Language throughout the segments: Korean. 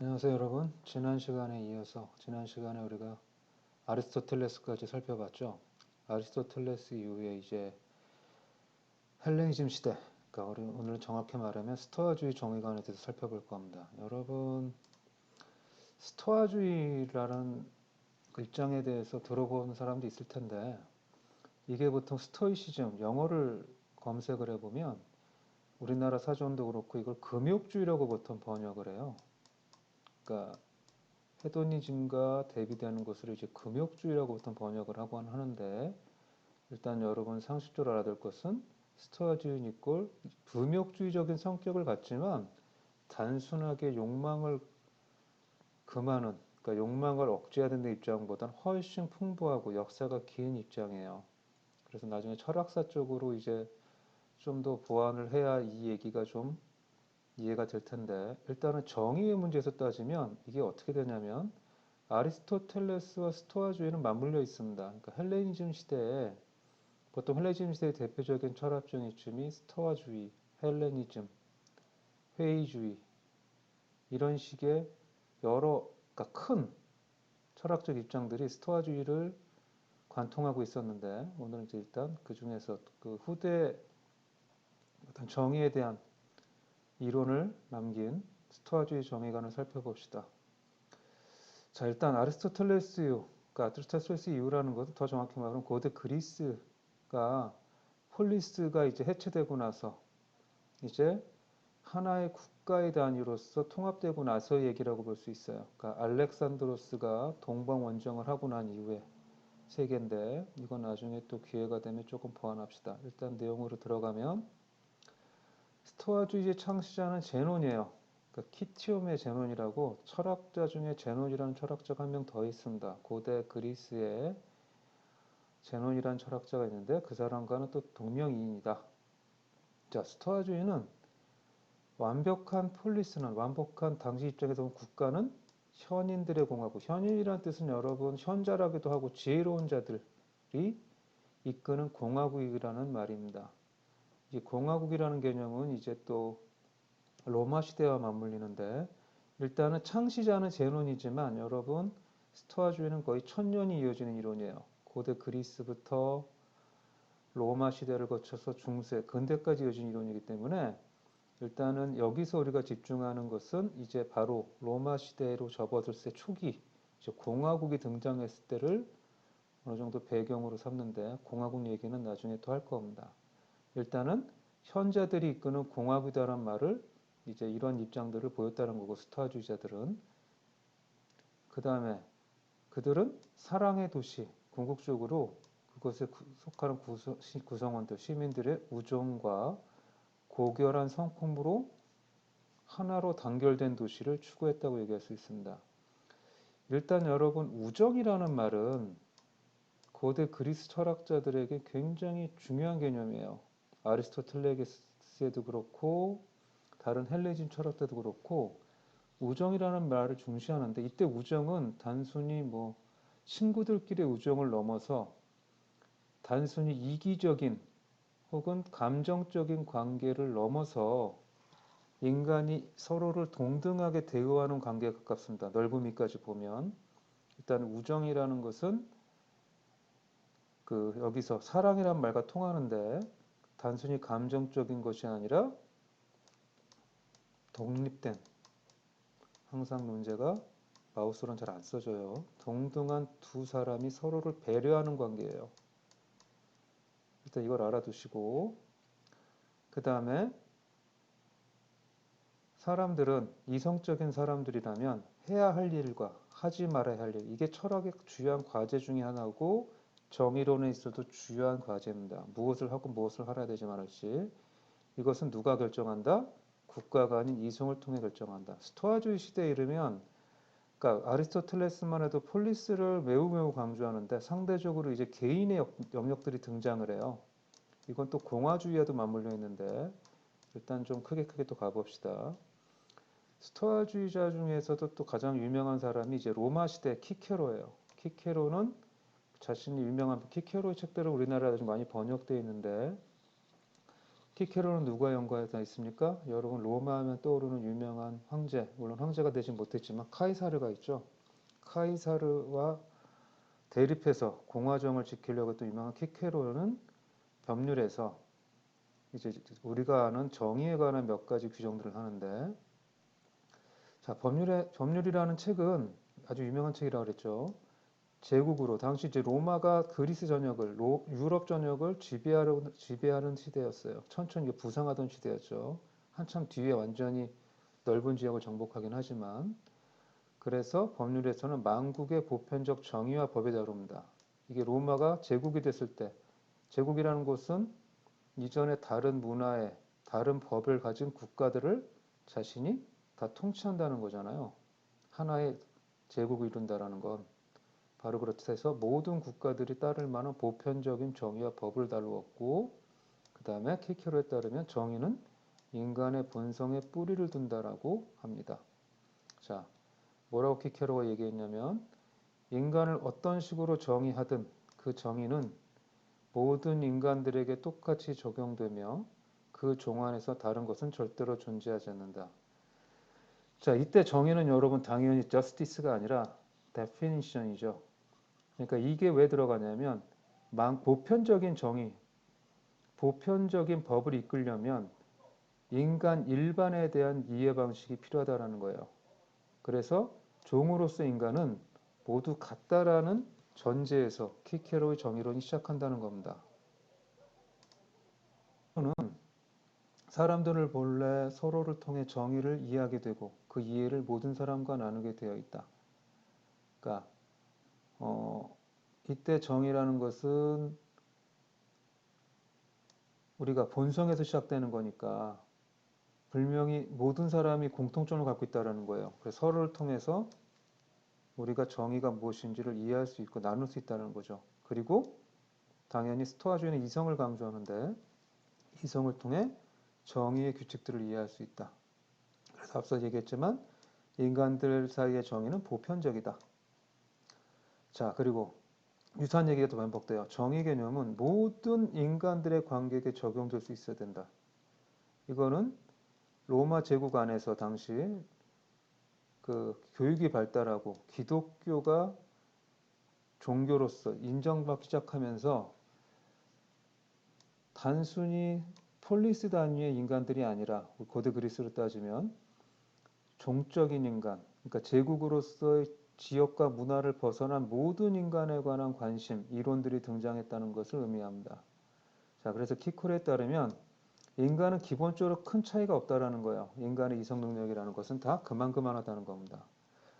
안녕하세요 여러분. 지난 시간에 우리가 아리스토텔레스까지 살펴봤죠. 아리스토텔레스 이후에 이제 헬레니즘 시대, 그러니까 오늘 정확히 말하면 스토아주의 정의관에 대해서 살펴볼 겁니다. 여러분, 스토아주의라는 입장에 대해서 들어본 사람도 있을 텐데, 이게 보통 스토이시즘, 영어를 검색을 해보면 우리나라 사전도 그렇고 이걸 금욕주의라고 보통 번역을 해요. 그러니까 헤도니즘과 대비되는 것을 이제 금욕주의라고 보통 번역을 하고 하는데, 일단 여러분 상식적으로 알아야 될 것은 스토아주의는 이꼴 금욕주의적인 성격을 갖지만 단순하게 욕망을 금하는, 그러니까 욕망을 억제해야 되는 입장보다는 훨씬 풍부하고 역사가 긴 입장이에요. 그래서 나중에 철학사 쪽으로 이제 좀 더 보완을 해야 이 얘기가 좀 이해가 될 텐데, 일단은 정의의 문제에서 따지면 이게 어떻게 되냐면 아리스토텔레스와 스토아주의는 맞물려 있습니다. 그러니까 헬레니즘 시대에 보통 헬레니즘 시대의 대표적인 철학 중이쯤이 스토아주의, 헬레니즘, 회의주의 이런 식의 여러 그러니까 큰 철학적 입장들이 스토아주의를 관통하고 있었는데, 오늘은 이제 일단 그 중에서 그 후대 어떤 정의에 대한 이론을 남긴 스토아주의 정의관을 살펴봅시다. 자, 일단 아리스토텔레스, 그러니까 아리스토텔레스 이후라는 것은 더 정확히 말하면 고대 그리스가 폴리스가 이제 해체되고 나서 이제 하나의 국가의 단위로서 통합되고 나서 얘기라고 볼 수 있어요. 그러니까 알렉산드로스가 동방 원정을 하고 난 이후에 세계인데, 이건 나중에 또 기회가 되면 조금 보완합시다. 일단 내용으로 들어가면 스토아주의의 창시자는 제논이에요. 그러니까 키티움의 제논이라고 철학자 중에 제논이라는 철학자가 한 명 더 있습니다. 고대 그리스에 제논이라는 철학자가 있는데 그 사람과는 또 동명이인이다. 자, 스토아주의는 완벽한 폴리스는, 완벽한 당시 입장에서 보면 국가는 현인들의 공화국. 현인이라는 뜻은 여러분 현자라기도 하고 지혜로운 자들이 이끄는 공화국이라는 말입니다. 이 공화국이라는 개념은 이제 또 로마 시대와 맞물리는데, 일단은 창시자는 제논이지만 여러분 스토아주의는 거의 천년이 이어지는 이론이에요. 고대 그리스부터 로마 시대를 거쳐서 중세, 근대까지 이어진 이론이기 때문에 일단은 여기서 우리가 집중하는 것은 이제 바로 로마 시대로 접어들 때 초기, 이제 공화국이 등장했을 때를 어느 정도 배경으로 삼는데, 공화국 얘기는 나중에 또 할 겁니다. 일단은 현자들이 이끄는 공화국이다라는 말을 이제 이런 입장들을 보였다는 거고, 스토아주의자들은. 그 다음에 그들은 사랑의 도시, 궁극적으로 그것에 속하는 구성원들, 시민들의 우정과 고결한 성품으로 하나로 단결된 도시를 추구했다고 얘기할 수 있습니다. 일단 여러분, 우정이라는 말은 고대 그리스 철학자들에게 굉장히 중요한 개념이에요. 아리스토텔레스에도 그렇고 다른 헬레니즘 철학자도 그렇고 우정이라는 말을 중시하는데, 이때 우정은 단순히 뭐 친구들끼리의 우정을 넘어서 단순히 이기적인 혹은 감정적인 관계를 넘어서 인간이 서로를 동등하게 대우하는 관계에 가깝습니다. 넓음이까지 보면. 일단 우정이라는 것은 그 여기서 사랑이란 말과 통하는데, 단순히 감정적인 것이 아니라 독립된, 항상 문제가 마우스로는 잘 안 써져요. 동등한 두 사람이 서로를 배려하는 관계예요. 일단 이걸 알아두시고, 그 다음에 사람들은 이성적인 사람들이라면 해야 할 일과 하지 말아야 할 일, 이게 철학의 주요한 과제 중에 하나고 정의론에 있어도 주요한 과제입니다. 무엇을 하고 무엇을 하라 되지 말을지. 이것은 누가 결정한다? 국가가 아닌 이성을 통해 결정한다. 스토아주의 시대에 이르면, 그러니까 아리스토텔레스만 해도 폴리스를 매우 강조하는데 상대적으로 이제 개인의 영역들이 등장을 해요. 이건 또 공화주의와도 맞물려 있는데, 일단 좀 크게 또 가봅시다. 스토아주의자 중에서도 또 가장 유명한 사람이 이제 로마 시대 키케로예요. 키케로는 자신이 유명한 키케로의 책들은 우리나라에 아주 많이 번역되어 있는데, 키케로는 누가 연구하다 있습니까? 여러분 로마 하면 떠오르는 유명한 황제, 물론 황제가 되진 못했지만 카이사르가 있죠. 카이사르와 대립해서 공화정을 지키려고 했던 유명한 키케로는 법률에서 이제 우리가 아는 정의에 관한 몇 가지 규정들을 하는데, 자, 법률이라는 책은 아주 유명한 책이라고 그랬죠. 제국으로 당시 이제 로마가 그리스 전역을 유럽 전역을 지배하는 시대였어요. 천천히 이게 부상하던 시대였죠. 한참 뒤에 완전히 넓은 지역을 정복하긴 하지만, 그래서 법률에서는 만국의 보편적 정의와 법에 다룹니다. 이게 로마가 제국이 됐을 때, 제국이라는 곳은 이전에 다른 문화에 다른 법을 가진 국가들을 자신이 다 통치한다는 거잖아요. 하나의 제국을 이룬다라는 건 바로 그렇듯해서 모든 국가들이 따를 만한 보편적인 정의와 법을 다루었고, 그 다음에 키케로에 따르면 정의는 인간의 본성에 뿌리를 둔다라고 합니다. 자, 뭐라고 키케로가 얘기했냐면, 인간을 어떤 식으로 정의하든 그 정의는 모든 인간들에게 똑같이 적용되며 그 종안에서 다른 것은 절대로 존재하지 않는다. 자, 이때 정의는 여러분 당연히 justice가 아니라 definition이죠. 그러니까 이게 왜 들어가냐면 보편적인 정의, 보편적인 법을 이끌려면 인간 일반에 대한 이해 방식이 필요하다라는 거예요. 그래서 종으로서 인간은 모두 같다라는 전제에서 키케로의 정의론이 시작한다는 겁니다. 사람들을 본래 서로를 통해 정의를 이해하게 되고 그 이해를 모든 사람과 나누게 되어 있다. 그러니까 이때 정의라는 것은 우리가 본성에서 시작되는 거니까 분명히 모든 사람이 공통점을 갖고 있다는 거예요. 그래서 서로를 통해서 우리가 정의가 무엇인지를 이해할 수 있고 나눌 수 있다는 거죠. 그리고 당연히 스토아주의는 이성을 강조하는데 이성을 통해 정의의 규칙들을 이해할 수 있다. 그래서 앞서 얘기했지만 인간들 사이의 정의는 보편적이다. 자, 그리고 유사한 얘기가 또 반복돼요. 정의 개념은 모든 인간들의 관계에 적용될 수 있어야 된다. 이거는 로마 제국 안에서 당시 그 교육이 발달하고 기독교가 종교로서 인정받기 시작하면서 단순히 폴리스 단위의 인간들이 아니라 고대 그리스로 따지면 종적인 인간, 그러니까 제국으로서의 지역과 문화를 벗어난 모든 인간에 관한 관심, 이론들이 등장했다는 것을 의미합니다. 자, 그래서 키콜에 따르면 인간은 기본적으로 큰 차이가 없다라는 거예요. 인간의 이성 능력이라는 것은 다 그만하다는 겁니다.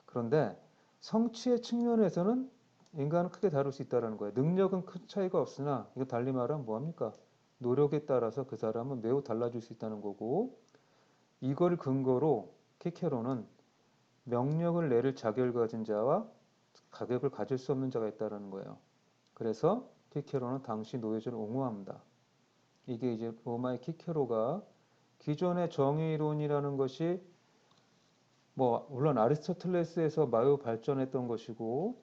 그런데 성취의 측면에서는 인간은 크게 다룰 수 있다는 거예요. 능력은 큰 차이가 없으나 이거 달리 말하면 뭐합니까? 노력에 따라서 그 사람은 매우 달라질 수 있다는 거고, 이걸 근거로 키케로는 명령을 내릴 자격을 가진 자와 가격을 가질 수 없는 자가 있다는 거예요. 그래서 키케로는 당시 노예제를 옹호합니다. 이게 이제 로마의 키케로가 기존의 정의론이라는 것이 물론 아리스토텔레스에서 매우 발전했던 것이고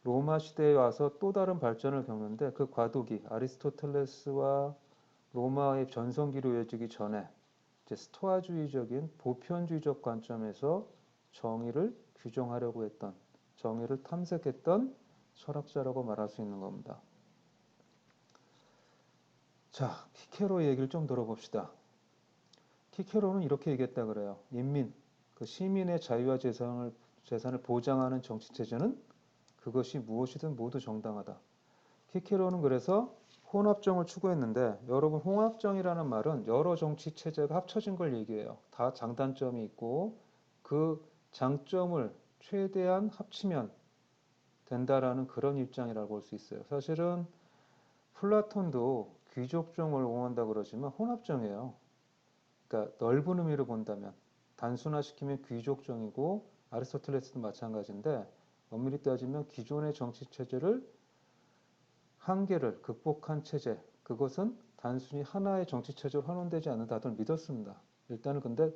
로마 시대에 와서 또 다른 발전을 겪는데 그 과도기 아리스토텔레스와 로마의 전성기로 이어지기 전에 이제 스토아주의적인 보편주의적 관점에서 정의를 규정하려고 했던 정의를 탐색했던 철학자라고 말할 수 있는 겁니다. 자, 키케로 얘기를 좀 들어봅시다. 키케로는 이렇게 얘기했다 그래요. 그 시민의 자유와 재산을 보장하는 정치체제는 그것이 무엇이든 모두 정당하다. 키케로는 그래서 혼합정을 추구했는데 여러분 혼합정이라는 말은 여러 정치체제가 합쳐진 걸 얘기해요. 다 장단점이 있고 그 장점을 최대한 합치면 된다라는 그런 입장이라고 볼 수 있어요. 사실은 플라톤도 귀족정을 옹호한다고 그러지만 혼합정이에요. 그러니까 넓은 의미로 본다면 단순화시키면 귀족정이고 아리스토텔레스도 마찬가지인데 엄밀히 따지면 기존의 정치 체제를 한계를 극복한 체제, 그것은 단순히 하나의 정치 체제로 환원되지 않는다들 믿었습니다. 일단은 근데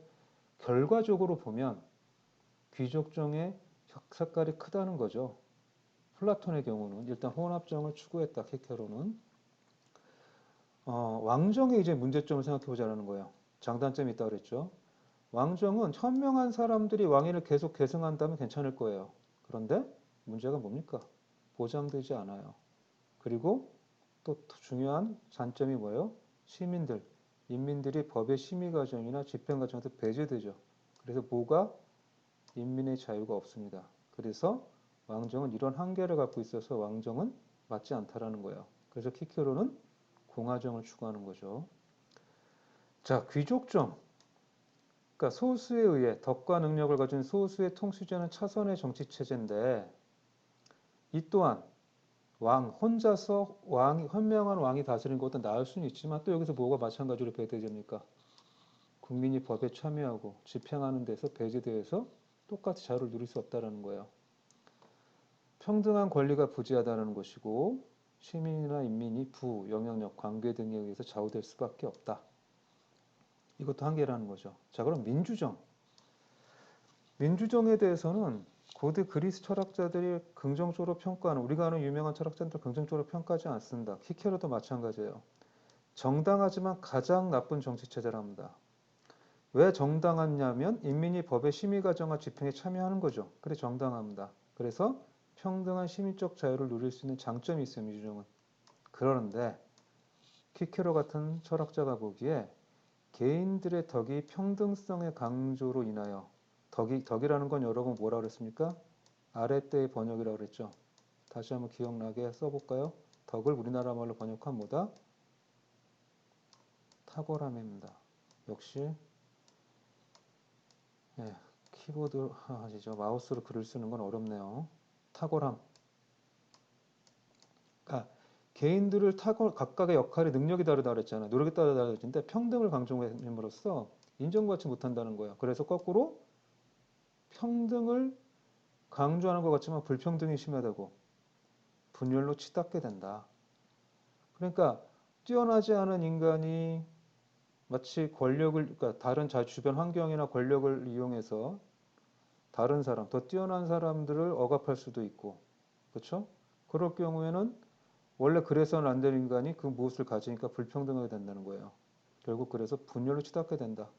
결과적으로 보면 귀족정의 색깔이 크다는 거죠. 플라톤의 경우는 일단 혼합정을 추구했다. 키케로는 왕정의 이제 문제점을 생각해 보자는 거예요. 장단점이 있다고 그랬죠. 왕정은 현명한 사람들이 왕위를 계속 계승한다면 괜찮을 거예요. 그런데 문제가 뭡니까? 보장되지 않아요. 그리고 또 중요한 단점이 뭐예요? 시민들, 인민들이 법의 심의 과정이나 집행 과정에서 배제되죠. 그래서 뭐가 인민의 자유가 없습니다. 그래서 왕정은 이런 한계를 갖고 있어서 왕정은 맞지 않다라는 거예요. 그래서 키케로는 공화정을 추구하는 거죠. 자, 귀족정. 그러니까 소수에 의해 덕과 능력을 가진 소수의 통치자는 차선의 정치 체제인데 이 또한 왕 혼자서 현명한 왕이 다스리는 것도 나을 수는 있지만 또 여기서 뭐가 마찬가지로 배제됩니까? 국민이 법에 참여하고 집행하는 데서 배제되어서 똑같이 자유를 누릴 수 없다는 거예요. 평등한 권리가 부재하다는 것이고 시민이나 인민이 부, 영향력, 관계 등에 의해서 좌우될 수밖에 없다. 이것도 한계라는 거죠. 자, 그럼 민주정. 민주정에 대해서는 고대 그리스 철학자들이 긍정적으로 평가하는 우리가 아는 유명한 철학자들 긍정적으로 평가하지 않습니다. 키케로도 마찬가지예요. 정당하지만 가장 나쁜 정치 체제랍니다. 왜 정당하냐면 인민이 법의 심의 과정과 집행에 참여하는 거죠. 그래 정당합니다. 그래서 평등한 시민적 자유를 누릴 수 있는 장점이 있어요. 민주정은. 그러는데 키케로 같은 철학자가 보기에 개인들의 덕이 평등성의 강조로 인하여 덕이라는 건 여러분 뭐라 그랬습니까? 아랫대의 번역이라고 그랬죠. 다시 한번 기억나게 써볼까요? 덕을 우리나라 말로 번역한 뭐다? 탁월함입니다. 역시 예, 키보드 하시죠. 마우스로 글을 쓰는 건 어렵네요. 탁월함. 그러니까 개인들을 각각의 역할의 능력이 다르다 그랬잖아요. 노력에 따라 다르는데 평등을 강조함으로써 인정받지 못한다는 거예요. 그래서 거꾸로 평등을 강조하는 것 같지만 불평등이 심하다고 분열로 치닫게 된다. 그러니까 뛰어나지 않은 인간이 마치 그러니까 다른 주변 환경이나 권력을 이용해서 다른 사람, 더 뛰어난 사람들을 억압할 수도 있고, 그렇죠? 그럴 경우에는 원래 그래서는 안 될 인간이 그 무엇을 가지니까 불평등하게 된다는 거예요. 결국 그래서 분열로 치닫게 된다.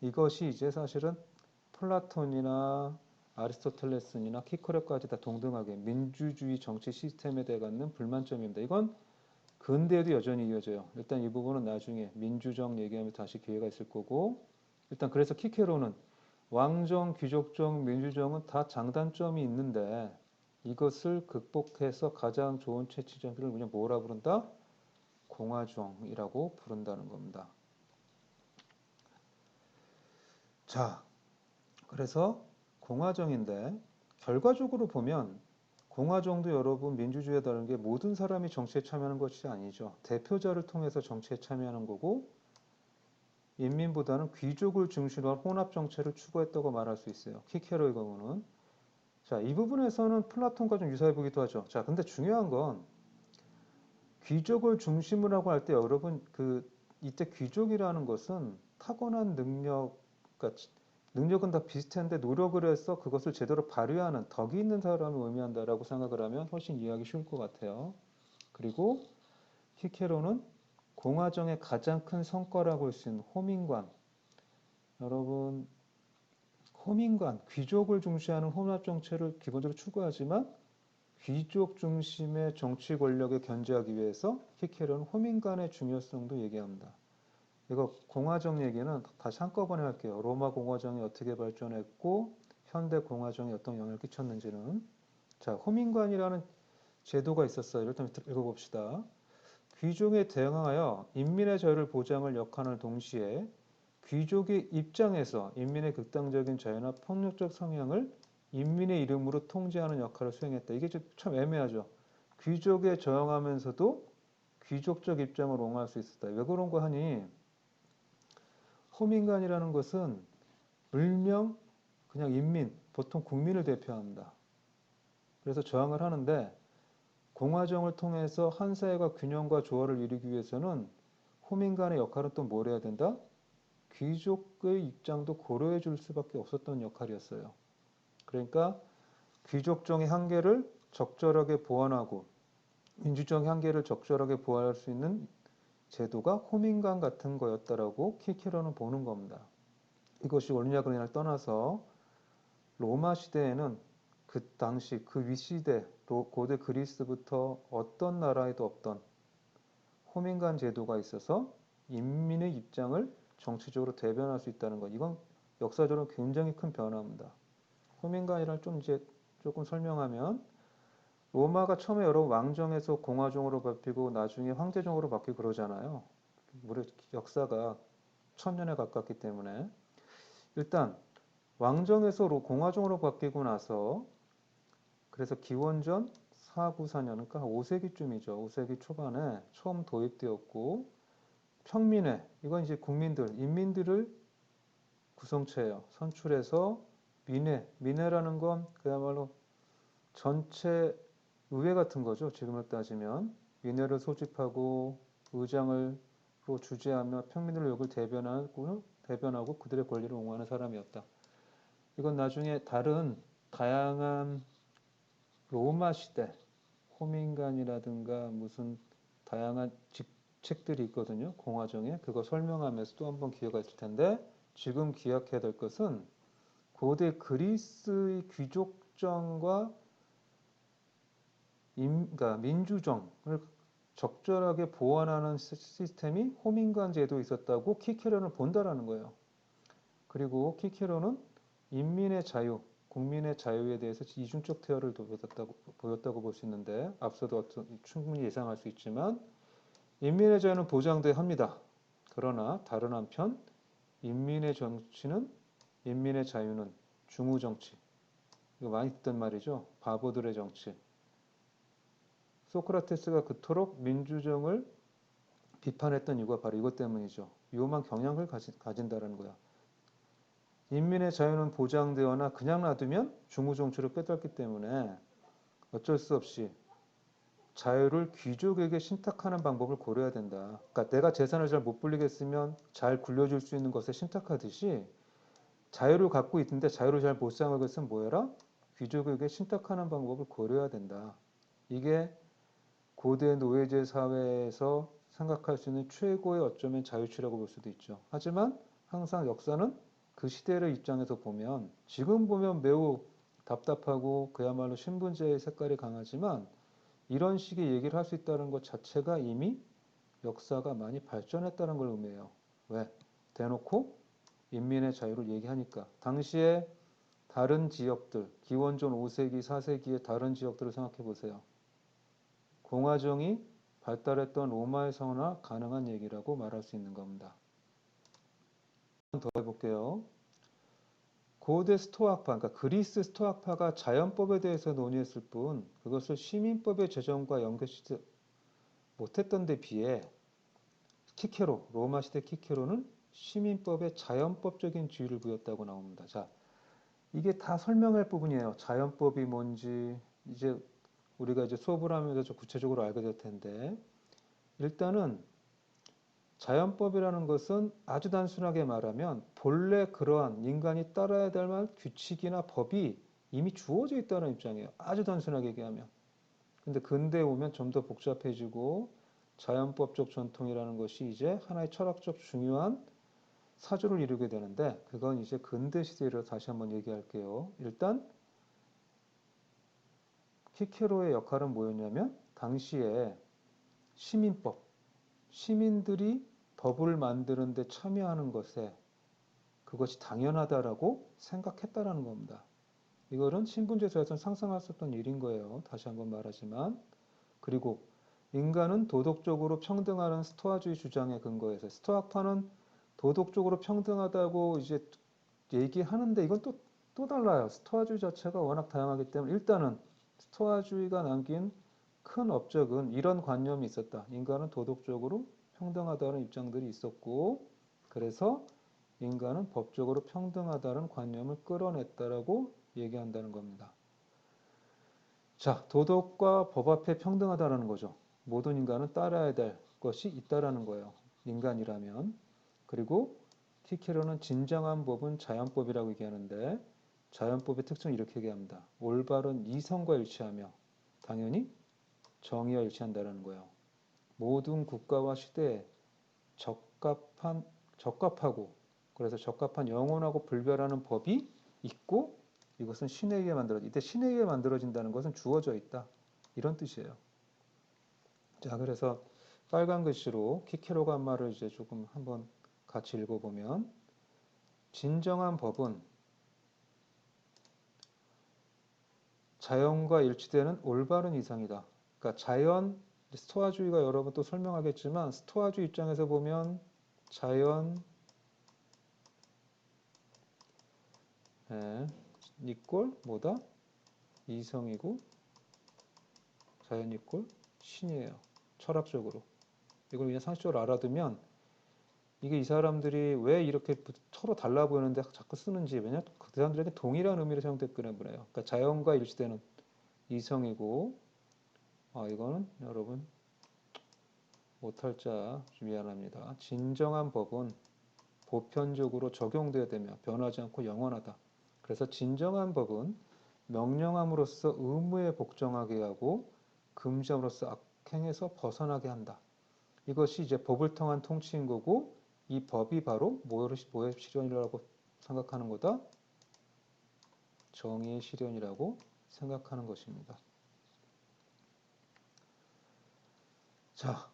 이것이 이제 사실은 플라톤이나 아리스토텔레스나 키코레까지 다 동등하게 민주주의 정치 시스템에 대해 갖는 불만점입니다. 이건 근대에도 여전히 이어져요. 일단 이 부분은 나중에 민주정 얘기하면 다시 기회가 있을 거고 일단 그래서 키케로는 왕정, 귀족정, 민주정은 다 장단점이 있는데 이것을 극복해서 가장 좋은 채취점을 그냥 뭐라 부른다? 공화정이라고 부른다는 겁니다. 자, 그래서 공화정인데 결과적으로 보면 공화정도 여러분 민주주의에 다른 게 모든 사람이 정치에 참여하는 것이 아니죠. 대표자를 통해서 정치에 참여하는 거고 인민보다는 귀족을 중심으로 한 혼합 정체를 추구했다고 말할 수 있어요. 키케로의 경우는. 자, 이 부분에서는 플라톤과 좀 유사해 보기도 하죠. 자, 근데 중요한 건 귀족을 중심으로 하고 할 때 여러분 이때 귀족이라는 것은 타고난 능력, 그러니까 능력은 다 비슷한데 노력을 해서 그것을 제대로 발휘하는 덕이 있는 사람을 의미한다라고 생각을 하면 훨씬 이해하기 쉬울 것 같아요. 그리고 키케로는 공화정의 가장 큰 성과라고 할 수 있는 호민관. 여러분, 호민관, 귀족을 중시하는 혼합 정체를 기본적으로 추구하지만 귀족 중심의 정치 권력에 견제하기 위해서 키케로는 호민관의 중요성도 얘기합니다. 이거 공화정 얘기는 다시 한꺼번에 할게요. 로마 공화정이 어떻게 발전했고 현대 공화정이 어떤 영향을 끼쳤는지는. 자, 호민관이라는 제도가 있었어요. 일단 읽어봅시다. 귀족에 대응하여 인민의 자유를 보장할 역할을 동시에 귀족의 입장에서 인민의 극단적인 자유나 폭력적 성향을 인민의 이름으로 통제하는 역할을 수행했다. 이게 참 애매하죠. 귀족에 저항하면서도 귀족적 입장을 옹호할 수 있었다. 왜 그런 거 하니 호민관이라는 것은 물명 그냥 인민, 보통 국민을 대표합니다. 그래서 저항을 하는데 공화정을 통해서 한 사회가 균형과 조화를 이루기 위해서는 호민관의 역할은 또 뭘 해야 된다? 귀족의 입장도 고려해 줄 수밖에 없었던 역할이었어요. 그러니까 귀족정의 한계를 적절하게 보완하고 민주정의 한계를 적절하게 보완할 수 있는 제도가 호민관 같은 거였다라고 키케로는 보는 겁니다. 이것이 옳으냐 그르냐를 떠나서 로마 시대에는 그 당시 그 윗시대 고대 그리스부터 어떤 나라에도 없던 호민관 제도가 있어서 인민의 입장을 정치적으로 대변할 수 있다는 것. 이건 역사적으로 굉장히 큰 변화입니다. 호민관이란 좀 이제 조금 설명하면 로마가 처음에 여러 왕정에서 공화정으로 바뀌고 나중에 황제정으로 바뀌고 그러잖아요. 무려 역사가 1000년에 가깝기 때문에 일단 왕정에서 공화정으로 바뀌고 나서 그래서 기원전 494년 그러니까 5세기쯤이죠. 5세기 초반에 처음 도입되었고 평민회 이건 이제 국민들 인민들을 구성체예요. 선출해서 민회라는 건 그야말로 전체 의회 같은 거죠. 지금을 따지면 민회를 소집하고 의장을 주재하며 평민들의 욕을 대변하고 그들의 권리를 옹호하는 사람이었다. 이건 나중에 다양한 로마 시대 호민관이라든가 무슨 다양한 직책들이 있거든요. 공화정에 그거 설명하면서 또 한번 기회가 있을 텐데 지금 기억해야 될 것은 고대 그리스의 귀족정과 그러니까 민주정을 적절하게 보완하는 시스템이 호민관 제도에 있었다고 키케로는 본다라는 거예요. 그리고 키케로는 인민의 자유, 국민의 자유에 대해서 이중적 태도를 보였다고 볼 수 있는데 앞서도 충분히 예상할 수 있지만 인민의 자유는 보장돼야 합니다. 그러나 다른 한편 인민의 자유는 중우 정치. 이거 많이 듣던 말이죠. 바보들의 정치. 소크라테스가 그토록 민주정을 비판했던 이유가 바로 이것 때문이죠. 위험한 경향을 가진다는 거야. 인민의 자유는 보장되거나 그냥 놔두면 중우 정치로 빼앗기 때문에 어쩔 수 없이 자유를 귀족에게 신탁하는 방법을 고려해야 된다. 그러니까 내가 재산을 잘 못 불리겠으면 잘 굴려줄 수 있는 것에 신탁하듯이 자유를 갖고 있는데 자유를 잘 못 사용하겠으면 뭐 해라? 귀족에게 신탁하는 방법을 고려해야 된다. 이게 고대 노예제 사회에서 생각할 수 있는 최고의 어쩌면 자유치라고 볼 수도 있죠. 하지만 항상 역사는 그 시대의 입장에서 보면 지금 보면 매우 답답하고 그야말로 신분제의 색깔이 강하지만 이런 식의 얘기를 할 수 있다는 것 자체가 이미 역사가 많이 발전했다는 걸 의미해요. 왜? 대놓고 인민의 자유를 얘기하니까. 당시에 다른 지역들, 기원전 5세기, 4세기의 다른 지역들을 생각해 보세요. 공화정이 발달했던 로마에서나 가능한 얘기라고 말할 수 있는 겁니다. 한 번 더 해볼게요. 고대 스토아파, 그러니까 그리스 스토아파가 자연법에 대해서 논의했을 뿐 그것을 시민법의 제정과 연결시키지 못했던 데 비해 로마 시대 키케로는 시민법에 자연법적인 지위를 부였다고 나옵니다. 자, 이게 다 설명할 부분이에요. 자연법이 뭔지 우리가 이제 수업을 하면서 좀 구체적으로 알게 될 텐데 일단은 자연법이라는 것은 아주 단순하게 말하면 본래 그러한 인간이 따라야 될 만한 규칙이나 법이 이미 주어져 있다는 입장이에요. 아주 단순하게 얘기하면. 근데 근대에 오면 좀 더 복잡해지고 자연법적 전통이라는 것이 이제 하나의 철학적 중요한 사조를 이루게 되는데 그건 이제 근대 시대로 다시 한번 얘기할게요. 일단 키케로의 역할은 뭐였냐면 당시에 시민법, 시민들이 법을 만드는 데 참여하는 것에 그것이 당연하다라고 생각했다라는 겁니다. 이거는 신분제도에서는 상상할 수 없던 일인 거예요. 다시 한번 말하지만. 그리고 인간은 도덕적으로 평등하는 스토아주의 주장에 근거해서 스토아파는 도덕적으로 평등하다고 이제 얘기하는데 이건 또 달라요. 스토아주의 자체가 워낙 다양하기 때문에 일단은 스토아주의가 남긴 큰 업적은 이런 관념이 있었다. 인간은 도덕적으로 평등하다는 입장들이 있었고 그래서 인간은 법적으로 평등하다는 관념을 끌어냈다라고 얘기한다는 겁니다. 자, 도덕과 법 앞에 평등하다는 거죠. 모든 인간은 따라야 될 것이 있다라는 거예요. 인간이라면. 그리고 키케로는 진정한 법은 자연법이라고 얘기하는데 자연법의 특징을 이렇게 얘기합니다. 올바른 이성과 일치하며 당연히 정의와 일치한다는 거예요. 모든 국가와 시대에 적합하고 그래서 적합한 영혼하고 불별하는 법이 있고 이것은 신에 의해 만들어진 이때 신에 의해 만들어진다는 것은 주어져 있다 이런 뜻이에요. 자 그래서 빨간 글씨로 키케로가 한 말을 이제 조금 한번 같이 읽어보면 진정한 법은 자연과 일치되는 올바른 이상이다. 그러니까 자연 스토아주의가 여러분 또 설명하겠지만 스토아주의 입장에서 보면 자연 이꼴 뭐다? 이성이고 자연 이꼴 신이에요. 철학적으로. 이걸 그냥 상식적으로 알아두면 이게 이 사람들이 왜 이렇게 서로 달라 보이는데 자꾸 쓰는지 왜냐 그 사람들에게 동일한 의미로 사용됐기 때문에요. 그러니까 자연과 일치되는 이성이고 이거는 여러분 못할 자 미안합니다. 진정한 법은 보편적으로 적용되어야 되며 변하지 않고 영원하다. 그래서 진정한 법은 명령함으로써 의무에 복종하게 하고 금지함으로써 악행에서 벗어나게 한다. 이것이 이제 법을 통한 통치인 거고 이 법이 바로 뭐의 실현이라고 생각하는 거다? 정의의 실현이라고 생각하는 것입니다. 자,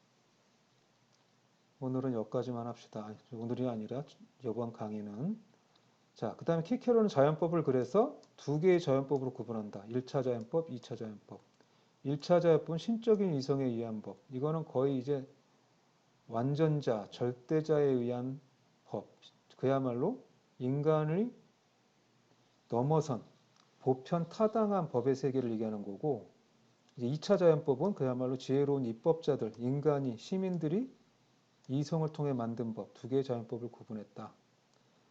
오늘은 여기까지만 합시다. 오늘이 아니라 이번 강의는 자, 그 다음에 키케로는 자연법을 그래서 두 개의 자연법으로 구분한다. 1차 자연법, 2차 자연법. 1차 자연법은 신적인 이성에 의한 법. 이거는 거의 이제 완전자, 절대자에 의한 법. 그야말로 인간을 넘어선 보편 타당한 법의 세계를 얘기하는 거고 이제 2차 자연법은 그야말로 지혜로운 입법자들, 인간이, 시민들이 이성을 통해 만든 법, 두 개의 자연법을 구분했다.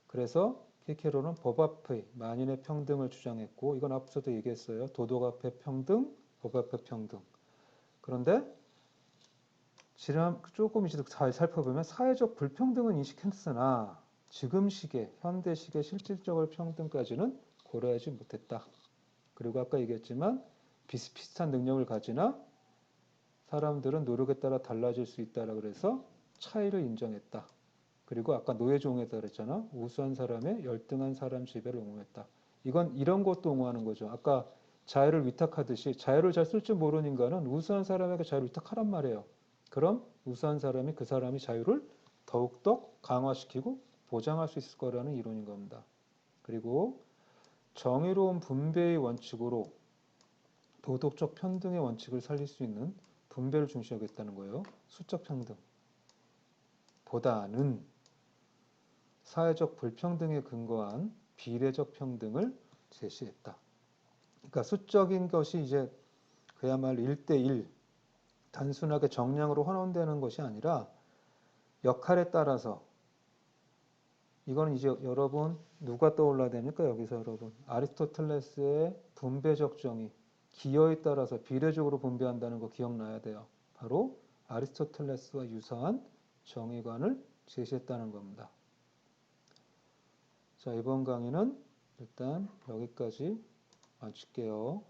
그래서 키케로는 법 앞의 만인의 평등을 주장했고 이건 앞서도 얘기했어요. 도덕 앞에 평등, 법 앞에 평등. 그런데 조금 이제 잘 살펴보면 사회적 불평등은 인식했으나 지금 시대, 현대 시대 실질적인 평등까지는 고려하지 못했다. 그리고 아까 얘기했지만 비슷비슷한 능력을 가지나 사람들은 노력에 따라 달라질 수 있다라 그래서 차이를 인정했다. 그리고 아까 노예종에다 그랬잖아. 우수한 사람의 열등한 사람 지배를 옹호했다. 이건 이런 것도 옹호하는 거죠. 아까 자유를 위탁하듯이 자유를 잘 쓸 줄 모르는 인간은 우수한 사람에게 자유를 위탁하란 말이에요. 그럼 우수한 사람이 그 사람이 자유를 더욱더 강화시키고 보장할 수 있을 거라는 이론인 겁니다. 그리고 정의로운 분배의 원칙으로 도덕적 평등의 원칙을 살릴 수 있는 분배를 중시하겠다는 거예요. 수적 평등 보다는 사회적 불평등에 근거한 비례적 평등을 제시했다. 그러니까 수적인 것이 이제 그야말로 1대1 단순하게 정량으로 환원되는 것이 아니라 역할에 따라서 이거는 이제 여러분 누가 떠올라야 됩니까? 여기서 여러분 아리스토텔레스의 분배적 정의 기여에 따라서 비례적으로 분배한다는 거 기억나야 돼요. 바로 아리스토텔레스와 유사한 정의관을 제시했다는 겁니다. 자, 이번 강의는 일단 여기까지 마칠게요.